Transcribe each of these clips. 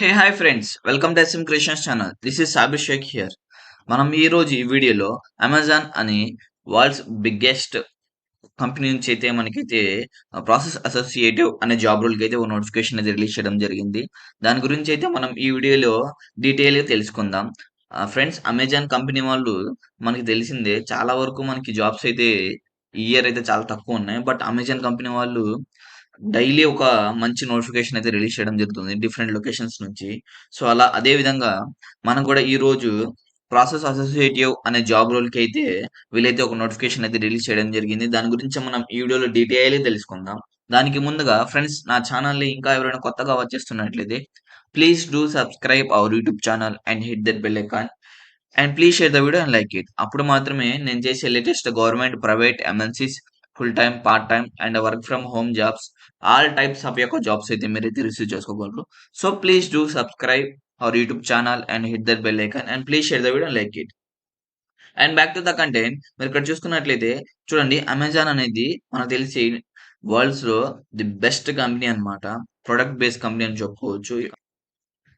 Hey hi friends welcome to SM creations channel. This is Sabir Shaikh here. మనం ఈ రోజు ఈ వీడియోలో అమెజాన్ అని వరల్డ్స్ బిగ్గెస్ట్ కంపెనీ నుంచి అయితే మనకైతే ప్రాసెస్ అసోసియేటివ్ అనే జాబ్ రోల్కి అయితే ఒక నోటిఫికేషన్ అయితే రిలీజ్ చేయడం జరిగింది. దాని గురించి అయితే మనం ఈ వీడియోలో డీటెయిల్గా తెలుసుకుందాం. ఫ్రెండ్స్, అమెజాన్ కంపెనీ వాళ్ళు మనకి తెలిసిందే, చాలా వరకు మనకి జాబ్స్ అయితే ఈ ఇయర్ అయితే చాలా తక్కువ ఉన్నాయి. బట్ అమెజాన్ కంపెనీ వాళ్ళు డైలీ ఒక మంచి నోటిఫికేషన్ అయితే రిలీజ్ చేయడం జరుగుతుంది డిఫరెంట్ లొకేషన్స్ నుంచి. సో అలా అదే విధంగా మనం కూడా ఈ రోజు ప్రాసెస్ అసోసియేటివ్ అనే జాబ్ రోల్కి అయితే వీళ్ళైతే ఒక నోటిఫికేషన్ అయితే రిలీజ్ చేయడం జరిగింది. దాని గురించి మనం ఈ వీడియోలో డీటెయిల్ తెలుసుకుందాం. దానికి ముందుగా ఫ్రెండ్స్, నా ఛానల్ని ఇంకా ఎవరైనా కొత్తగా వచ్చేస్తున్నట్లయితే please do subscribe our YouTube channel and hit that bell icon and please share the video and like it. అప్పుడు మాత్రమే నేను చేసే latest government, private, MNCs, full time, part time and work from home jobs, all types of యొక్క jobs అయితే మీరైతే receive చేసుకోగలరు. So please do subscribe our YouTube channel and hit that bell icon and please share the video and like it. And back to the content. మీరు ఇక్కడ చూసుకున్నట్లయితే చూడండి, Amazon అనేది మనకు తెలిసి వరల్డ్స్ లో ది బెస్ట్ కంపెనీ అన్నమాట. ప్రొడక్ట్ బేస్డ్ కంపెనీ అని చెప్పుకోవచ్చు.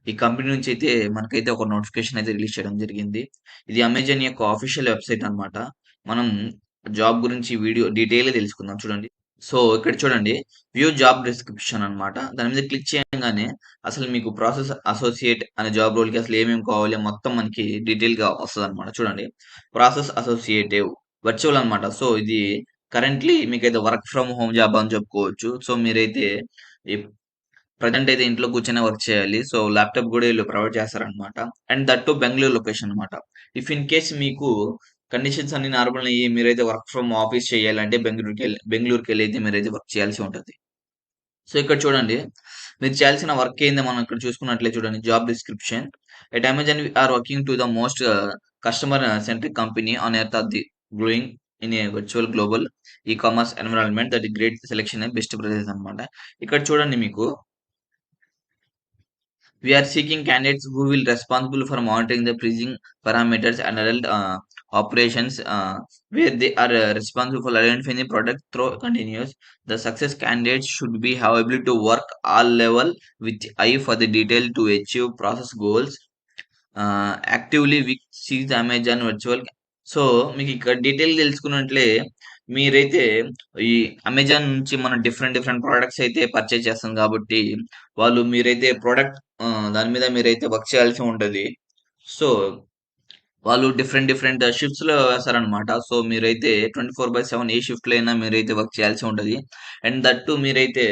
ఈ కంపెనీ నుంచి అయితే మనకైతే ఒక నోటిఫికేషన్ అయితే రిలీజ్ చేయడం జరిగింది. ఇది అమెజాన్ యొక్క ఆఫీషియల్ వెబ్సైట్ అన్నమాట. మనం జాబ్ గురించి వీడియో డీటెయిల్‌గా తెలుసుకుందాం చూడండి. సో ఇక్కడ చూడండి, వ్యూ జాబ్ డిస్క్రిప్షన్ అన్నమాట. దాని మీద క్లిక్ చేయంగానే అసలు మీకు ప్రాసెస్ అసోసియేట్ అనే జాబ్ రోల్‌కి అసలు ఏమేమి కావాలి మొత్తం మనకి డీటెయిల్‌గా వస్తదన్నమాట. చూడండి, ప్రాసెస్ అసోసియేటివ్ వర్చువల్ అన్నమాట. సో ఇది కరెంట్‌లీ మీకైతే వర్క్ ఫ్రమ్ హోమ్ జాబ్ అని చెప్పుకోవచ్చు. సో మీరైతే ఈ ప్రెజెంట్ అయితే ఇంట్లో కూర్చొనే వర్క్ చేయాలి. సో ల్యాప్‌టాప్ గూడా ఈళ్ళు ప్రొవైడ్ చేస్తారనమాట. And that two Bengaluru location అనమాట. ఇఫ్ ఇన్ కేస్ మీకు కండిషన్స్ అన్నీ నార్మల్ అయ్యి మీరైతే వర్క్ ఫ్రమ్ ఆఫీస్ చేయాలంటే బెంగుళూరుకెళ్ళి అయితే మీరైతే వర్క్ చేయాల్సి ఉంటది. సో ఇక్కడ చూడండి, మీరు చేయాల్సిన వర్క్ ఏందో మనం ఇక్కడ చూసుకున్నట్లయితే చూడండి, job description. At Amazon we are working to the most customer centric company on earth of the growing in a virtual global e-commerce environment that great selection and best prices అనమాట. ఇక్కడ చూడండి, మీకు we are seeking candidates who will responsible for monitoring the pricing parameters and adult operations, where they are responsible for identifying the product through continuous. The success candidates should be have ability to work all level with eye for the detail to achieve process goals. Actively విక్ సీజ్ Amazon virtual. So, మీకిక్కడ detail తెలుసుకున్నట్లే మీరైతే ఈ Amazon నుంచి మనం different different products అయితే purchase చేస్తాం కాబట్టి, మీరైతే ప్రొడక్ట్ దాని మీద మీరైతే వర్క్ చేయాల్సి ఉంటది. సో, వాళ్ళు డిఫరెంట్ డిఫరెంట్ షిఫ్ట్స్‌లో వేస్తారనమాట. సో, మీరైతే 24/7 ఏ షిఫ్ట్‌లో అయినా మీరైతే వర్క్ చేయాల్సి ఉంటది. అండ్ దట్ టూ మీరైతే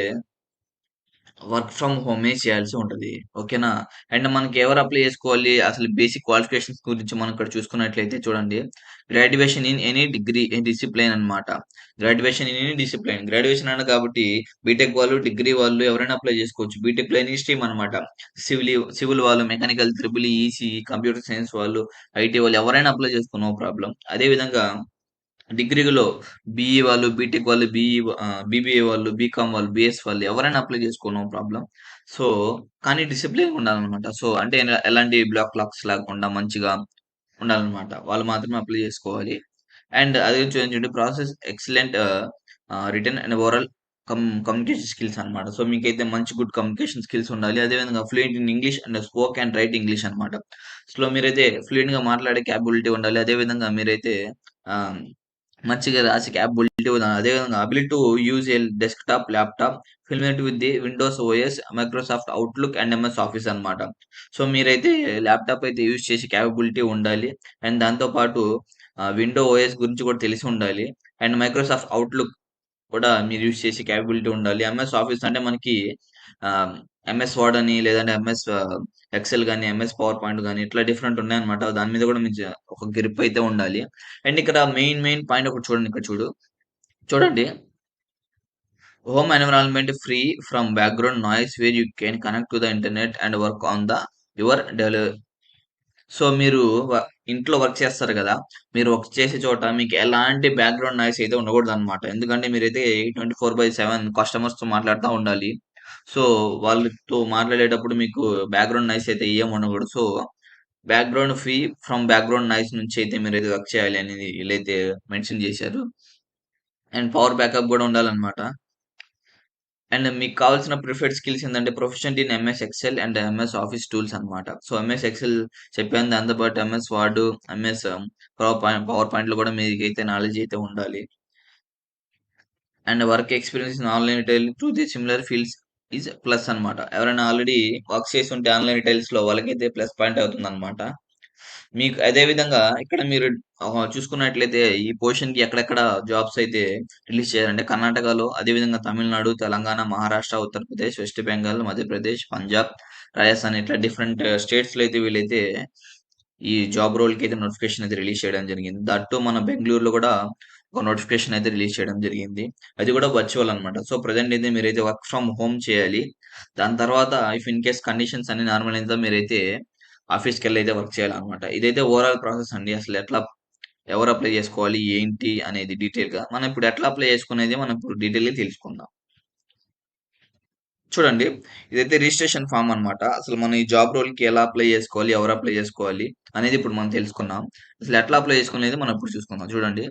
వర్క్ ఫ్రమ్ హోమే చేయాల్సి ఉంటది. ఓకేనా? అండ్ మనకి ఎవరు అప్లై చేసుకోవాలి? అసలు బేసిక్ క్వాలిఫికేషన్స్ గురించి మనం ఇక్కడ చూసుకున్నట్లయితే చూడండి. Graduation in any degree discipline అన్నమాట. Graduation in any discipline. Graduation అన్నా కాబట్టి బీటెక్ వాళ్ళు, డిగ్రీ వాళ్ళు ఎవరైనా అప్లై చేసుకోవచ్చు. బీటెక్‌లో ఎనీ స్ట్రీమ్ అన్నమాట. సివిల్ వాళ్ళు, mechanical, triple E, ECE, computer science వాళ్ళు, ఐటీ వాళ్ళు ఎవరైనా అప్లై చేసుకో, నో ప్రాబ్లమ్. అదే విధంగా డిగ్రీలో బీఈ వాళ్ళు, బీటెక్ వాళ్ళు, బీబీఏ వాళ్ళు, బీకామ్ వాళ్ళు, బీఎస్ వాళ్ళు ఎవరైనా అప్లై చేసుకో, నో ప్రాబ్లమ్. సో, కానీ డిసిప్లిన్‌గా ఉండాలనమాట. సో, అంటే ఎలాంటి బ్లాక్స్ లేకుండా మంచిగా ఉండాలనమాట. వాళ్ళు మాత్రమే అప్లై చేసుకోవాలి. అండ్ అదే చూడండి, process excellent written and oral communication skills అనమాట. సో, మీకైతే మంచి గుడ్ కమ్యూనికేషన్ స్కిల్స్ ఉండాలి. అదే విధంగా fluent in English and spoke and write English అనమాట. సో, మీరైతే ఫ్లూయెంట్‌గా మాట్లాడే కేపబిలిటీ ఉండాలి. అదే విధంగా మీరైతే ఆహ్, మంచిగా రాసే కేపబిలిటీ అదే విధంగా ability to use a desktop, laptop, familiarity with the Windows OS, Microsoft outlook and MS office అనమాట. సో, మీరైతే ల్యాప్‌టాప్ అయితే యూజ్ చేసే కేపబిలిటీ ఉండాలి. అండ్ దాంతో పాటు విండో ఓఎస్ గురించి కూడా తెలిసి ఉండాలి. అండ్ మైక్రోసాఫ్ట్ అవుట్‌లుక్ కూడా మీరు యూజ్ చేసే కేపబిలిటీ ఉండాలి. ఎంఎస్ ఆఫీస్ అంటే మనకి ఆహ్, ఎంఎస్ వర్డ్ అని, లేదంటే ఎంఎస్ ఎక్సెల్ గాని, ఎంఎస్ పవర్ పాయింట్ గాని ఇట్లా డిఫరెంట్ ఉన్నాయన్నమాట. దాని మీద కూడా మీకు ఒక గ్రిప్ అయితే ఉండాలి. అండ్ ఇక్కడ మెయిన్ పాయింట్ ఒకటి చూడండి, ఇక్కడ చూడండి. Home environment free from background noise where you can connect to the internet and work on the your so, మీరు ఇంట్లో వర్క్ చేస్తారు గదా! మీరు వర్క్ చేసే చోట మీకు ఎలాంటి బ్యాక్‌గ్రౌండ్ నాయిస్ అయితే ఉండకూడదనమాట. ఎందుకంటే మీరైతే 24/7 కస్టమర్స్‌తో మాట్లాడుతా ఉండాలి. సో, వాళ్ళతో మాట్లాడేటప్పుడు మీకు బ్యాక్‌గ్రౌండ్ నాయిస్ అయితే ఏమి ఉండకూడదు. సో, బ్యాక్‌గ్రౌండ్ నాయిస్ నుంచి అయితే మీరైతే వర్క్ చేయాలి అనేది ఈళ్ళైతే మెన్షన్ జేశారు. అండ్ పవర్ బ్యాకప్ గూడా ఉండాలనమాట. అండ్ మీకు కావాల్సిన ప్రిఫర్డ్ స్కిల్స్ ఏంటంటే professional in MS Excel and MS office tools అనమాట. సో ఎంఎస్ ఎక్సెల్ చెప్పాను, దాంతో పాటు MS word, MS power point లో కూడా మీకైతే నాలెడ్జ్ అయితే ఉండాలి. And work experience in online retail to the similar fields is plus అనమాట. ఎవరైనా ఆల్రెడీ వర్క్ చేసి ఉంటే ఆన్లైన్ రిటైల్స్ లో వాళ్ళకైతే ప్లస్ పాయింట్ అవుతుంది అనమాట. మీకు అదే విధంగా ఇక్కడ మీరు చూసుకున్నట్లయితే ఈ పొజిషన్ కి ఎక్కడెక్కడ జాబ్స్ అయితే రిలీజ్ చేయాలంటే కర్ణాటకలో, అదే విధంగా తమిళనాడు, తెలంగాణ, మహారాష్ట్ర, ఉత్తరప్రదేశ్, వెస్ట్ బెంగాల్, మధ్యప్రదేశ్, పంజాబ్, రాజస్థాన్, ఇట్లా డిఫరెంట్ స్టేట్స్ లో అయితే వీళ్ళైతే ఈ జాబ్ రోల్ కి అయితే నోటిఫికేషన్ అయితే రిలీజ్ చేయడం జరిగింది. దట్టు మన బెంగళూరులో కూడా ఒక నోటిఫికేషన్ అయితే రిలీజ్ చేయడం జరిగింది. అది కూడా వర్చువల్ అనమాట. సో ప్రజెంట్ అయితే మీరైతే వర్క్ ఫ్రమ్ హోమ్ చేయాలి. దాని తర్వాత ఇఫ్ ఇన్ కేస్ కండిషన్స్ అన్ని నార్మల్ అయితే మీరైతే ఆఫీస్కి వెళ్ళి అయితే వర్క్ చేయాలన్నమాట. ఇదైతే ఓవరాల్ ప్రాసెస్ అండి. అసలు ఎట్లా ఎవరు అప్లై చేసుకోవాలి ఏంటి అనేది డీటెయిల్ గా మనం ఇప్పుడు ఎట్లా అప్లై చేసుకునేది మనం ఇప్పుడు డీటెయిల్ గా తెలుసుకుందాం. చూడండి, ఇదైతే రిజిస్ట్రేషన్ ఫామ్ అన్నమాట. అసలు మనం ఈ జాబ్ రోల్ కి ఎలా అప్లై చేసుకోవాలి, ఎవరు అప్లై చేసుకోవాలి అనేది ఇప్పుడు మనం తెలుసుకున్నాం. అసలు ఎట్లా అప్లై చేసుకునేది మనం ఇప్పుడు చూసుకుందాం. చూడండి,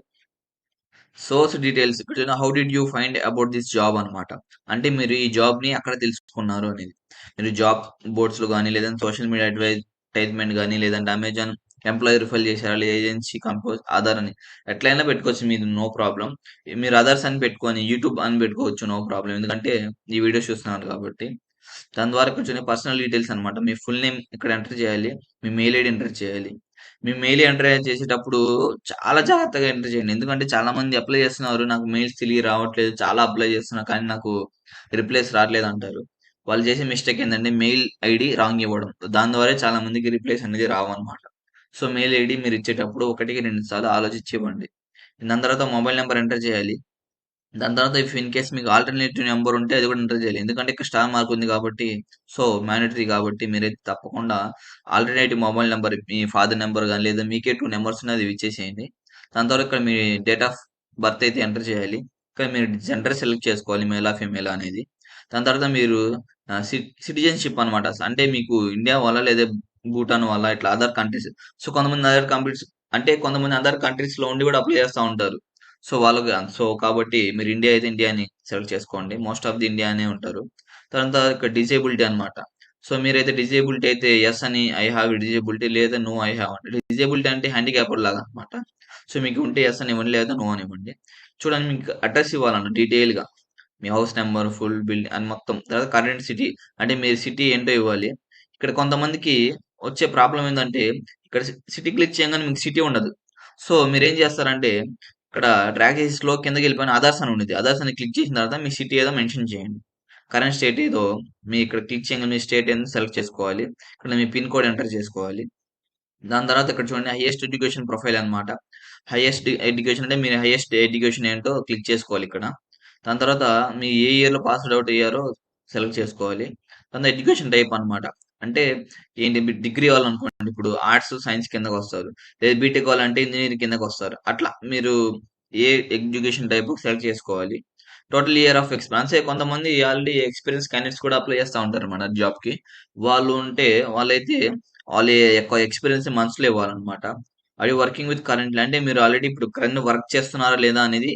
సోర్స్ డీటెయిల్స్ ఇక్కడ చూడండి, how did you find about this job అనమాట. అంటే మీరు ఈ జాబ్ ని అక్కడ తెలుసుకున్నారు అనేది. మీరు జాబ్ బోర్డ్స్ లో కానీ, లేదంటే సోషల్ మీడియా అడ్వర్టైజ్మెంట్ కానీ, లేదంటే అమెజాన్ ఎంప్లాయీ రిఫర్ చేశారా, లేదా ఏజెన్సీ కంపోజ్ ఆధార్ అని ఎట్లయినా పెట్టుకోవచ్చు, మీరు నో ప్రాబ్లం. మీరు అదర్స్ అని పెట్టుకొని యూట్యూబ్ అని పెట్టుకోవచ్చు, నో ప్రాబ్లం. ఎందుకంటే ఈ వీడియో చూస్తున్నారు కాబట్టి. దాని ద్వారా కొంచెం పర్సనల్ డీటెయిల్స్ అనమాట. మీ ఫుల్ నేమ్ ఇక్కడ ఎంటర్ చేయాలి, మీ మెయిల్ ఐడి ఎంటర్ చేయాలి. మీ మెయిల్ ఎంటర్ చేసేటప్పుడు చాలా జాగ్రత్తగా ఎంటర్ చేయండి. ఎందుకంటే చాలా మంది అప్లై చేస్తున్నారు, నాకు మెయిల్స్ తిరిగి రావట్లేదు, చాలా అప్లై చేస్తున్నా కానీ నాకు రిప్లైస్ రావట్లేదు అంటారు. వాళ్ళు చేసే మిస్టేక్ ఏంటంటే మెయిల్ ఐడి రాంగ్ ఇవ్వడం. దాని ద్వారా చాలా మందికి రిప్లైస్ అనేది రావన్నమాట. సో మెయిల్ ఐడి మీరు ఇచ్చేటప్పుడు ఒకటికి రెండు సార్లు ఆలోచించి ఇవ్వండి. దాని తర్వాత మొబైల్ నెంబర్ ఎంటర్ చేయాలి. దాని తర్వాత ఇఫ్ ఇన్ కేస్ మీకు ఆల్టర్నేటివ్ నెంబర్ ఉంటే అది కూడా ఎంటర్ చేయాలి. ఎందుకంటే ఇక్కడ స్టార్ మార్క్ ఉంది కాబట్టి, సో మ్యాండటరీ కాబట్టి మీరైతే తప్పకుండా ఆల్టర్నేటివ్ మొబైల్ నెంబర్, మీ ఫాదర్ నెంబర్ కానీ, లేదా మీకే 2 నెంబర్స్ ఉన్నాయి, అది ఇచ్చేసేయండి. దాని తర్వాత ఇక్కడ మీ డేట్ ఆఫ్ బర్త్ అయితే ఎంటర్ చేయాలి. ఇక్కడ మీరు జెండర్ సెలెక్ట్ చేసుకోవాలి, మేలా ఫీమేలా అనేది. దాని తర్వాత మీరు సిటిజన్షిప్ అనమాట. అంటే మీకు ఇండియా వాళ్ళ లేదా భూటాన్ వాళ్ళ, ఇట్లా అదర్ కంట్రీస్. సో కొంతమంది అదర్ కంట్రీస్, అంటే కొంతమంది అదర్ కంట్రీస్ లో ఉండి కూడా అప్లై చేస్తూ ఉంటారు. సో వాళ్ళకి సో కాబట్టి మీరు ఇండియా అయితే ఇండియాని సెలెక్ట్ చేసుకోండి. మోస్ట్ ఆఫ్ ది ఇండియా అనే ఉంటారు. తర్వాత ఇక్కడ డిజేబిలిటీ అనమాట. సో మీరైతే డిజేబిలిటీ అయితే ఎస్ అని ఐ హావ్ డిజేబిలిటీ, లేదా నో ఐ హావ్ అంటే. డిజేబిలిటీ అంటే హ్యాండిక్యాప్డ్ లాగా అనమాట. సో మీకు ఉంటే ఎస్ అని ఇవ్వండి, లేదా నో అని ఇవ్వండి. చూడండి, మీకు అడ్రస్ ఇవ్వాలన్న డీటెయిల్ గా మీ హౌస్ నెంబర్, ఫుల్ బిల్ అని మొత్తం. తర్వాత కరెంట్ సిటీ, అంటే మీరు సిటీ ఏంటో ఇవ్వాలి. ఇక్కడ కొంతమందికి వచ్చే ప్రాబ్లం ఏంటంటే ఇక్కడ సిటీ క్లిక్ చేయగానే మీకు సిటీ ఉండదు. సో మీరేం చేస్తారంటే ఇక్కడ డ్రాగ్ చేసి స్లో కిందకి వెళ్ళిపోయిన అదర్స్ అని ఉండేది. అదర్స్ అని క్లిక్ చేసిన తర్వాత మీ సిటీ ఏదో మెన్షన్ చేయండి. కరెంట్ స్టేట్ ఏదో మీ ఇక్కడ క్లిక్ చేయగానే మీ స్టేట్ ఏదో సెలెక్ట్ చేసుకోవాలి. ఇక్కడ మీ పిన్ కోడ్ ఎంటర్ చేసుకోవాలి. దాని తర్వాత ఇక్కడ చూడండి, హైయెస్ట్ ఎడ్యుకేషన్ ప్రొఫైల్ అన్నమాట. హైయెస్ట్ ఎడ్యుకేషన్ అంటే మీరు హైయెస్ట్ ఎడ్యుకేషన్ ఏంటో క్లిక్ చేసుకోవాలి ఇక్కడ. దాని తర్వాత మీ ఏ ఇయర్‌లో పాస్డ్ ఔట్ అయ్యారో సెలెక్ట్ చేసుకోవాలి. దాని ఎడ్యుకేషన్ టైప్ అన్నమాట. అంటే ఏంటి, మీరు డిగ్రీ వాళ్ళనుకోండి, ఇప్పుడు ఆర్ట్స్, సైన్స్ కిందకొస్తారు. లేదా బీటెక్ వాళ్ళంటే ఇంజినీరింగ్ కిందకొస్తారు. అట్లా మీరు ఏ ఎడ్యుకేషన్ టైప్ సెలెక్ట్ చేసుకోవాలి. టోటల్ ఇయర్ ఆఫ్ ఎక్స్‌పీరియన్స్, అంటే కొంతమంది ఆల్రెడీ ఎక్స్‌పీరియన్స్ క్యాండిడేట్స్ కూడా అప్లై చేస్తా ఉంటారన్నమాట జాబ్‌కి. వాళ్ళు ఉంటే వాళ్ళైతే వాళ్ళ యొక్క ఎక్స్‌పీరియన్స్ మంత్స్‌లో ఇవ్వాలన్నమాట. Are you working with currently, అంటే మీరు ఆల్రెడీ ఇప్పుడు కరెంట్ వర్క్ చేస్తున్నారా లేదా అనేది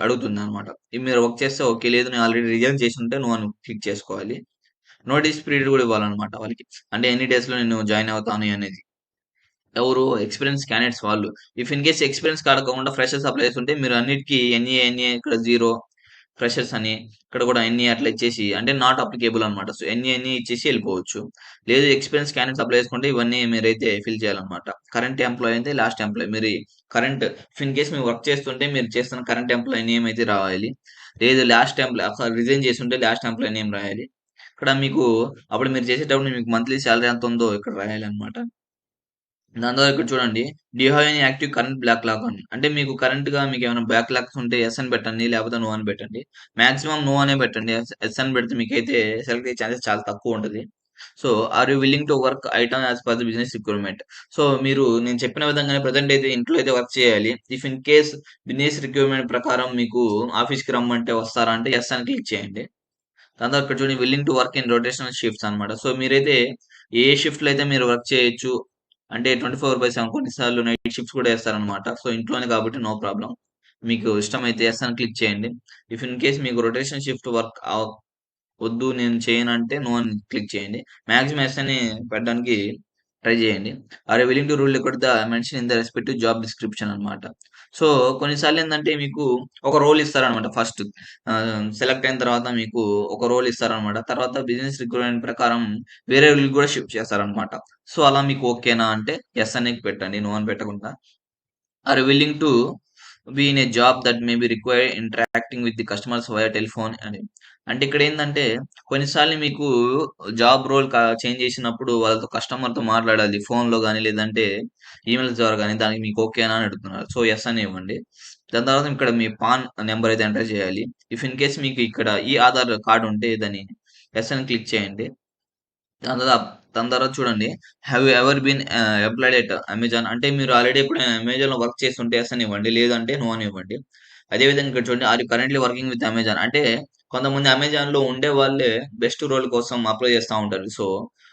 అడుగుతుందన్నమాట. మీరు వర్క్ చేస్తే ఓకే, లేదు నేను ఆల్రెడీ రిజైన్ చేసి ఉంటే నో అని క్లిక్ చేసుకోవాలి. నోటీస్ పీరియడ్ కూడా ఇవ్వాలన్నమాట వాళ్ళకి. అంటే ఎన్ని డేస్‌లో నేను జాయిన్ అవుతాను అనేది. ఎవరు ఎక్స్పీరియన్స్ క్యాండిడేట్స్ వాళ్ళు. If in case experience card కాకుండా ఫ్రెషర్స్ అప్లై చేస్తుంటే మీరు అన్నిటికి ఎన్ఏ ఇక్కడ 0 ఫ్రెషర్స్ అని, ఇక్కడ కూడా ఎన్ఏ అట్లా ఇచ్చేసి, అంటే నాట్ అప్లికేబుల్ అనమాట. సో ఎన్ఏ ఇచ్చేసి వెళ్ళిపోవచ్చు. లేదు ఎక్స్పీరియన్స్ క్యాండిడేట్స్ అప్లై చేసుకుంటే ఇవన్నీ మీరైతే ఫిల్ చేయాలన్నమాట. కరెంట్ ఎంప్లాయ్ అయితే లాస్ట్ ఎంప్లాయ్, మీరు కరెంట్ ఇఫ్ ఇన్ కేస్ మీరు వర్క్ చేస్తుంటే మీరు చేస్తున్న కరెంట్ ఎంప్లాయ్ నేమ్ అయితే రాయాలి. లేదు లాస్ట్ ఎంప్లాయ్ రిజైన్ చేసి ఉంటే లాస్ట్ ఎంప్లాయ్ నేమ్ రాయాలి. ఇక్కడ మీకు అప్పుడు మీరు చేసేటప్పుడు మీకు మంత్లీ సాలరీ ఎంత ఉందో ఇక్కడ రాయాలన్నమాట. దాని ద్వారా ఇక్కడ చూడండి, do you have any active current backlog అని. అంటే మీకు కరెంట్‌గా మీకేమైనా బ్యాక్‌లాగ్స్ ఉంటే యెస్ అని పెట్టండి. లేకపోతే నో అని పెట్టండి. మాక్సిమం నో అనే పెట్టండి. యెస్ అని పెడితే మీకైతే సెలెక్ట్ అయ్యే ఛాన్సెస్ చాలా తక్కువుంటది. So, are you willing to work item as per the business requirement. So, మీరు నేను చెప్పిన విధంగానే ప్రెజెంట్ అయితే ఇంట్లో అయితే వర్క్ చేయాలి. If in case business requirement ప్రకారం మీకు ఆఫీస్‌కి రమ్మంటే వస్తారా అంటే యెస్ అని క్లిక్ చేయండి. దాని తర్వాత ఇక్కడ చూడండి, willing to work in rotational shifts అన్నమాట. సో మీరైతే ఏ షిఫ్ట్‌లో అయితే మీరు వర్క్ చేయొచ్చు. అంటే 24/7 కొన్నిసార్లు నైట్ షిఫ్ట్స్ కూడా ఏస్తారనమాట. సో ఇంట్లోనే కాబట్టి నో ప్రాబ్లమ్. మీకు ఇష్టమైతే యెస్ అని క్లిక్ చేయండి. ఇఫ్ ఇన్ కేస్ మీకు రొటేషన్ షిఫ్ట్ వర్క్ వద్దు నేను చేయనంటే నో అని క్లిక్ చేయండి. మాక్సిమం యెస్ అని పెట్టడానికి ట్రై చేయండి. Are you willing to rule record the mention in the respective job description అనమాట. సో, కొన్నిసార్లు ఏందంటే మీకు ఒక రోల్ ఇస్తారనమాట ఫస్ట్. సెలెక్ట్ అయిన తర్వాత మీకు ఒక రోల్ ఇస్తారనమాట. తర్వాత బిజినెస్ రిక్వైర్మెంట్ ప్రకారం వేరే రోల్‌కి కూడా షిఫ్ట్ చేస్తారనమాట. సో, అలా మీకు ఓకేనా అంటే యెస్ అని పెట్టండి. నో అని పెట్టకుండా. Are willing to be in a job that may be require interacting with the customers via telephone అని. అంటే ఇక్కడ ఏందంటే కొన్నిసార్లు మీకు జాబ్ రోల్ చేంజ్ చేసినప్పుడు వాళ్ళతో కస్టమర్‌తో మాట్లాడాలి. ఫోన్‌లో గాని లేదంటే ఈమెయిల్స్ ద్వారా గాని దానికి మీకు ఓకేనా అని అడుగుతున్నారు. సో, యెస్ అని ఇవ్వండి. దాని తర్వాత ఇక్కడ మీ పాన్ నంబర్ అయితే ఎంటర్ చేయాలి. ఇఫ్ ఇన్ కేస్ మీకు ఇక్కడ ఈ ఆధార్ కార్డ్ ఉంటే దాన్ని యెస్ అని క్లిక్ చేయండి. దాని తర్వాత దాని తర్వాత చూడండి. Have you ever been employed at Amazon అంటే మీరు ఆల్రెడీ ఎప్పుడైనా అమెజాన్‌లో వర్క్ చేస్తుంటే యెస్ అని ఇవ్వండి. లేదంటే నో అని ఇవ్వండి. అదే విధంగా ఇక్కడ చూడండి. Are you currently working with Amazon అంటే కొంతమంది అమెజాన్‌లో ఉండే వాళ్ళే బెస్ట్ రోల్ కోసం అప్లై చేస్తా ఉంటారు. సో,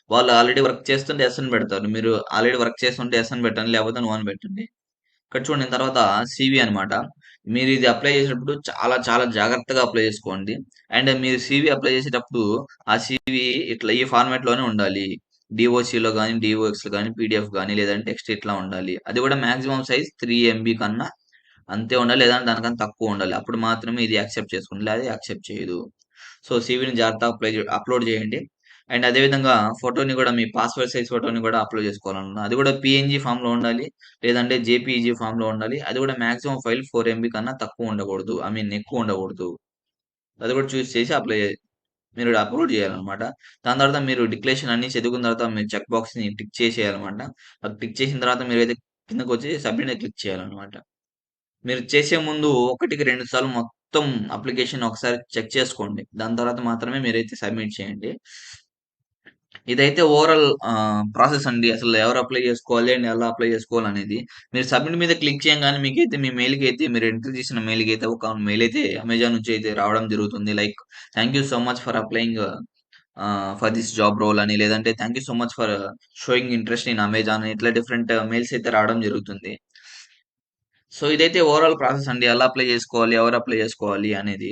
వాళ్ళు ఆల్రెడీ వర్క్ చేస్తుంటే యెస్ అని పెడతారు. మీరు ఆల్రెడీ వర్క్ చేస్తుంటే యెస్ అని పెట్టండి. లేకపోతే నో అని పెట్టండి. ఇక్కడ చూడండి తర్వాత సీవీ అనమాట. మీరు ఇది అప్లై చేసేటప్పుడు చాలా చాలా జాగ్రత్తగా అప్లై చేసుకోండి. అండ్ మీరు సీవీ అప్లై చేసేటప్పుడు ఆ సీవీ ఇట్లా ఈ ఫార్మాట్‌లోనే ఉండాలి. డీఓసీలో గాని, డీఓఎక్స్‌లో గాని, పీడీఎఫ్ గాని లేదంటే టెక్స్ట్ ఇట్లా ఉండాలి. అది కూడా మాక్సిమం సైజ్ 3 ఎంబీ కన్నా అంతే ఉండాలి. లేదంటే దానికన్నా తక్కువ ఉండాలి. అప్పుడు మాత్రమే ఇది యాక్సెప్ట్ చేసుకుంటుంది. లేదా యాక్సెప్ట్ చేయదు. సో, సీవీని జాగ్రత్తగా అప్‌లోడ్ చేయండి. అండ్ అదే విధంగా ఫోటోని కూడా మీ పాస్‌పోర్ట్ సైజ్ ఫోటోని కూడా అప్‌లోడ్ చేసుకోవాలనుకున్నా. అది కూడా పీఎన్‌జీ ఫార్మ్‌లో ఉండాలి. లేదంటే జేపీఈజీ ఫార్మ్‌లో ఉండాలి. అది కూడా మాక్సిమం ఫైల్ 4 ఎంబీ కన్నా తక్కువ ఉండకూడదు. ఐ మీన్ ఎక్కువ ఉండకూడదు. అది కూడా చూస్ చేసి మీరు అప్‌లోడ్ చేయాలనమాట. దాని తర్వాత మీరు డిక్లరేషన్ అన్నీ చదువుకున్న తర్వాత మీరు చెక్ బాక్స్‌ని టిక్ చేసేయాలనమాట. అది టిక్ చేసిన తర్వాత మీరైతే కిందకొచ్చి సబ్మిట్ మీద క్లిక్ చేయాలనమాట. మీరు చేసే ముందు ఒకటికి 2 సార్లు మొత్తం అప్లికేషన్ ఒకసారి చెక్ చేసుకోండి. దాని తర్వాత మాత్రమే మీరైతే సబ్మిట్ చేయండి. ఇదైతే ఓవరాల్ ప్రాసెస్ అండి. అసలు ఎవరు అప్లై చేసుకోవాలి అండ్ ఎలా అప్లై చేసుకోవాలనేది. మీరు సబ్మిట్ మీద క్లిక్ చేయంగానే మీకైతే మీ మెయిల్‌కైతే మీరు ఎంటర్ చేసిన మెయిల్‌కైతే ఒక మెయిల్ అయితే అమెజాన్ నుంచి అయితే రావడం జరుగుతుంది. Like thank you so much for applying for this job role అని లేదంటే thank you so much for showing interest in Amazon ఇట్లా డిఫరెంట్ మెయిల్స్ అయితే రావడం జరుగుతుంది. సో, ఇదైతే ఓవరాల్ ప్రాసెస్ అండి. ఎలా అప్లై చేసుకోవాలి? ఎవరు అప్లై చేసుకోవాలి? అనేది.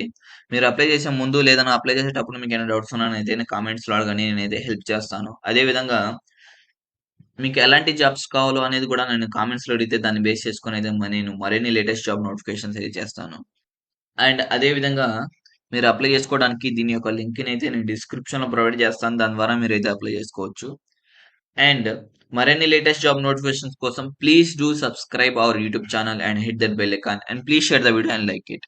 మీరు అప్లై చేసే ముందు లేదన్నా అప్లై చేసేటప్పుడు మీకేమైనా డౌట్స్ ఉన్నానైతే కామెంట్స్‌లో అడగండి. నేనైతే హెల్ప్ చేస్తాను. అదే విధంగా మీకు ఎలాంటి జాబ్స్ కావాలో అనేది కూడా నన్ను కామెంట్స్‌లో అడిగితే దాన్ని బేస్ చేసుకొని అయితే నేను మరిన్ని లేటెస్ట్ జాబ్ నోటిఫికేషన్స్ అయితే చేస్తాను. అండ్ అదే విధంగా మీరు అప్లై చేసుకోవడానికి దీని యొక్క లింక్‌నైతే నేను డిస్క్రిప్షన్‌లో ప్రొవైడ్ చేస్తాను. దాని ద్వారా మీరైతే అప్లై చేసుకోవచ్చు. అండ్ మరిన్ని లేటెస్ట్ జాబ్ నోటిఫికేషన్స్ కోసం please do subscribe our YouTube channel and hit that bell icon and please share the video and like it.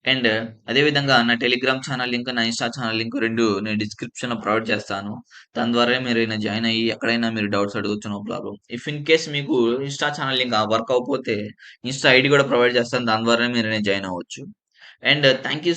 And అదే విధంగా నా టెలిగ్రామ్ ఛానల్ లింక్, నా ఇన్‌స్టా ఛానల్ లింక్ 2 నేను డిస్క్రిప్షన్‌లో provide చేస్తాను. దాని ద్వారా మీరైనా జాయిన్ అయ్యి ఎక్కడైనా మీరు డౌట్స్ అడగొచ్చు. No problem. If in case మీకు ఇన్‌స్టా ఛానల్ లింక్ వర్క్ అవ్వకపోతే ఇన్‌స్టా ఐడీ కూడా ప్రొవైడ్ చేస్తాను. దాని ద్వారా మీరైనా జాయిన్ అవ్వచ్చు. And thank you